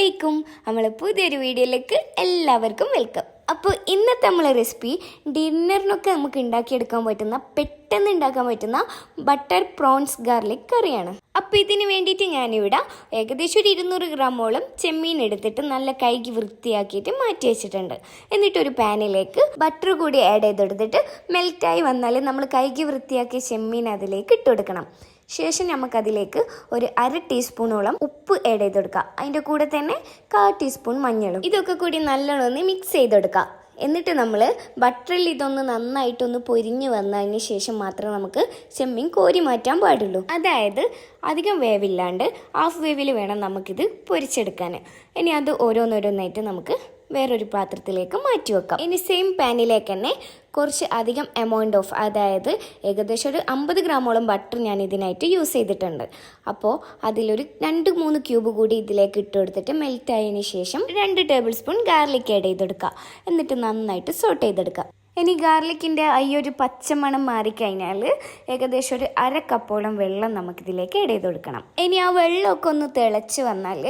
അസ്സലാമലൈക്കും. നമ്മളെ പുതിയൊരു വീഡിയോയിലേക്ക് എല്ലാവർക്കും വെൽക്കം. അപ്പോൾ ഇന്നത്തെ നമ്മളെ റെസിപ്പി ഡിന്നറിനൊക്കെ നമുക്ക് ഉണ്ടാക്കിയെടുക്കാൻ പറ്റുന്ന, പെട്ടെന്ന് ഉണ്ടാക്കാൻ പറ്റുന്ന ബട്ടർ പ്രോൺസ് ഗാർലിക് കറിയാണ്. അപ്പോൾ ഇതിന് വേണ്ടിയിട്ട് ഞാനിവിടെ ഏകദേശം ഒരു 200 ഗ്രാമോളം ചെമ്മീൻ എടുത്തിട്ട് നല്ല കഴുകി വൃത്തിയാക്കിയിട്ട് മാറ്റി വെച്ചിട്ടുണ്ട്. എന്നിട്ടൊരു പാനിലേക്ക് ബട്ടർ കൂടി ആഡ് ചെയ്തെടുത്തിട്ട് മെൽറ്റായി വന്നാൽ നമ്മൾ കഴുകി വൃത്തിയാക്കിയ ചെമ്മീൻ അതിലേക്ക് ഇട്ട് കൊടുക്കണം. ശേഷം നമുക്കതിലേക്ക് ഒരു 1/2 ടീസ്പൂണോളം ഉപ്പ് ആഡ് ചെയ്ത് കൊടുക്കുക. അതിൻ്റെ കൂടെ തന്നെ 1/4 ടീസ്പൂൺ മഞ്ഞളും ഇതൊക്കെ കൂടി നല്ലോണം മിക്സ് ചെയ്തെടുക്കുക. എന്നിട്ട് നമ്മൾ ബട്ടറിൽ ഇതൊന്ന് നന്നായിട്ടൊന്ന് പൊരിഞ്ഞ് വന്നതിന് ശേഷം മാത്രമേ നമുക്ക് ചെമ്മീൻ കോരി മാറ്റാൻ പാടുള്ളൂ. അതായത് അധികം വേവില്ലാണ്ട് ഹാഫ് വേവിൽ വേണം നമുക്കിത് പൊരിച്ചെടുക്കാൻ. ഇനി അത് ഓരോന്നോരോന്നായിട്ട് നമുക്ക് വേറൊരു പാത്രത്തിലേക്ക് മാറ്റി വെക്കാം. ഇനി സെയിം പാനിലേക്ക് തന്നെ കുറച്ച് അധികം എമൗണ്ട് ഓഫ്, അതായത് ഏകദേശം ഒരു 50 ഗ്രാമോളം ബട്ടർ ഞാൻ ഇതിനായിട്ട് യൂസ് ചെയ്തിട്ടുണ്ട്. അപ്പോൾ അതിലൊരു 2-3 ക്യൂബ് കൂടി ഇതിലേക്ക് ഇട്ട് കൊടുത്തിട്ട് മെൽറ്റ് ആയതിനു ശേഷം 2 ടേബിൾ സ്പൂൺ ഗാർലിക് ആഡ് ചെയ്തെടുക്കുക. എന്നിട്ട് നന്നായിട്ട് സോട്ട് ചെയ്തെടുക്കുക. ഇനി ഗാർലിക്കിൻ്റെ ഈ ഒരു പച്ചമണം മാറിക്കഴിഞ്ഞാൽ ഏകദേശം ഒരു 1/2 കപ്പോളം വെള്ളം നമുക്കിതിലേക്ക് ആഡ് ചെയ്ത് കൊടുക്കണം. ഇനി ആ വെള്ളമൊക്കെ ഒന്ന് തിളച്ച് വന്നാൽ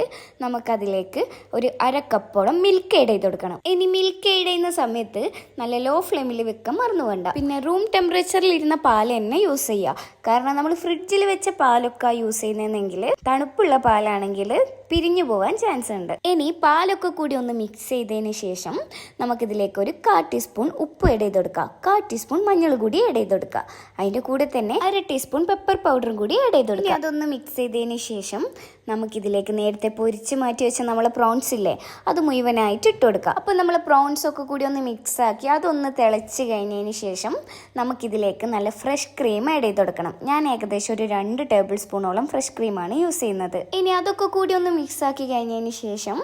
നമുക്കതിലേക്ക് ഒരു 1/2 കപ്പോളം മിൽക്ക് ആഡ് ചെയ്ത് കൊടുക്കണം. ഇനി മിൽക്ക് ആഡ് ചെയ്യുന്ന സമയത്ത് നല്ല ലോ ഫ്ലെയിമിൽ വെക്കാൻ മറന്നു വേണ്ട. പിന്നെ റൂം ടെമ്പറേച്ചറിൽ ഇരുന്ന പാൽ തന്നെ യൂസ് ചെയ്യുക. കാരണം നമ്മൾ ഫ്രിഡ്ജിൽ വെച്ച പാലൊക്കെ യൂസ് ചെയ്യുന്നതെങ്കിൽ തണുപ്പുള്ള പാലാണെങ്കിൽ പിരിഞ്ഞു പോകാൻ ചാൻസ് ഉണ്ട്. ഇനി പാലൊക്കെ കൂടി ഒന്ന് മിക്സ് ചെയ്തതിന് ശേഷം നമുക്കിതിലേക്ക് ഒരു 1/4 ടീസ്പൂൺ ഉപ്പ് ആഡ് ചെയ്ത് കൊടുക്കുക. 1/4 ടീസ്പൂൺ മഞ്ഞൾ കൂടി ആഡ് ചെയ്ത് കൊടുക്കുക. അതിൻ്റെ കൂടെ തന്നെ 1/2 ടീസ്പൂൺ പെപ്പർ പൗഡറും കൂടി ആഡ് ചെയ്ത് കൊടുക്കുക. അതൊന്ന് മിക്സ് ചെയ്തതിന് ശേഷം നമുക്കിതിലേക്ക് നേരത്തെ പൊരിച്ച് മാറ്റി വെച്ച നമ്മളെ പ്രോൺസ് ഇല്ലേ, അത് മുഴുവനായിട്ട് ഇട്ട് കൊടുക്കുക. അപ്പോൾ നമ്മൾ പ്രോൺസ് ഒക്കെ കൂടി ഒന്ന് മിക്സ് ആക്കി അതൊന്ന് തിളച്ച് കഴിഞ്ഞതിന് ശേഷം നമുക്കിതിലേക്ക് നല്ല ഫ്രഷ് ക്രീം ആഡ് ചെയ്ത് കൊടുക്കണം. ഞാൻ ഏകദേശം ഒരു 2 ടേബിൾ സ്പൂണോളം ഫ്രഷ് ക്രീമാണ് യൂസ് ചെയ്യുന്നത്. ഇനി അതൊക്കെ കൂടി ഒന്ന് മിക്സ് ആക്കി കഴിഞ്ഞതിന് ശേഷം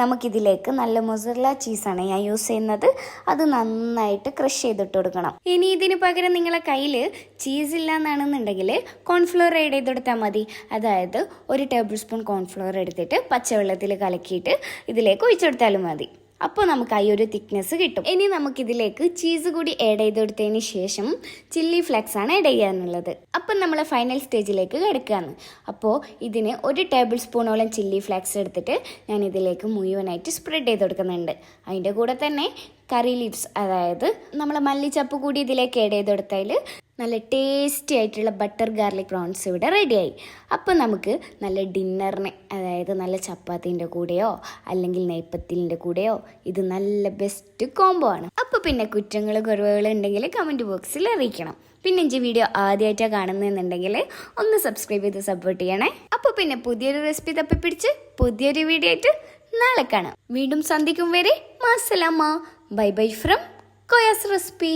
നമുക്കിതിലേക്ക് നല്ല മൊസറല്ല ചീസാണ് ഞാൻ യൂസ് ചെയ്യുന്നത്. അത് നന്നായിട്ട് ക്രഷ് ചെയ്തിട്ട് കൊടുക്കണം. ഇനി ഇതിന് പകരം നിങ്ങളെ കയ്യിൽ ചീസ് ഇല്ല എന്നാണെന്നുണ്ടെങ്കിൽ കോൺഫ്ലോർ ആഡ് ചെയ്ത് കൊടുത്താൽ മതി. അതായത് ഒരു ടേബിൾ സ്പൂൺ കോൺഫ്ലോർ എടുത്തിട്ട് പച്ചവെള്ളത്തിൽ കലക്കിയിട്ട് ഇതിലേക്ക് ഒഴിച്ചെടുത്താലും മതി. അപ്പോൾ നമുക്ക് ആ ഒരു തിക്നെസ് കിട്ടും. ഇനി നമുക്കിതിലേക്ക് ചീസ് കൂടി ആഡ് ചെയ്ത് കൊടുത്തതിന് ശേഷം ചില്ലി ഫ്ലെക്സ് ആണ് ആഡ് ചെയ്യാനുള്ളത്. അപ്പം നമ്മൾ ഫൈനൽ സ്റ്റേജിലേക്ക് കിടക്കുകയാണ്. അപ്പോൾ ഇതിന് 1 ടേബിൾ സ്പൂണോളം ചില്ലി ഫ്ലെക്സ് എടുത്തിട്ട് ഞാൻ ഇതിലേക്ക് മുഴുവനായിട്ട് സ്പ്രെഡ് ചെയ്ത് കൊടുക്കുന്നുണ്ട്. അതിൻ്റെ കൂടെ തന്നെ കറി ലീവ്സ്, അതായത് നമ്മൾ മല്ലിച്ചപ്പ് കൂടി ഇതിലേക്ക് ആഡ് ചെയ്ത് കൊടുത്താൽ നല്ല ടേസ്റ്റി ആയിട്ടുള്ള ബട്ടർ ഗാർലിക് പ്രോൺസ് ഇവിടെ റെഡിയായി. അപ്പോൾ നമുക്ക് നല്ല ഡിന്നറിന്, അതായത് നല്ല ചപ്പാത്തിൻ്റെ കൂടെയോ അല്ലെങ്കിൽ നെയ്പ്പത്തിലിൻ്റെ കൂടെയോ ഇത് നല്ല ബെസ്റ്റ് കോംബോ ആണ്. അപ്പോൾ പിന്നെ കുറ്റങ്ങൾ കുറവുകൾ ഉണ്ടെങ്കിൽ കമൻറ്റ് ബോക്സിൽ അറിയിക്കണം. പിന്നെ ഈ വീഡിയോ ആദ്യമായിട്ടാണ് കാണുന്നതെന്നുണ്ടെങ്കിൽ ഒന്ന് സബ്സ്ക്രൈബ് ചെയ്ത് സപ്പോർട്ട് ചെയ്യണേ. അപ്പോൾ പിന്നെ പുതിയൊരു റെസിപ്പി തപ്പിപ്പിടിച്ച് പുതിയൊരു വീഡിയോ ആയിട്ട് നാളെ കാണാം. വീണ്ടും സന്ധിക്കും വരെ മാസലാമ. Bye bye from Koya's recipe.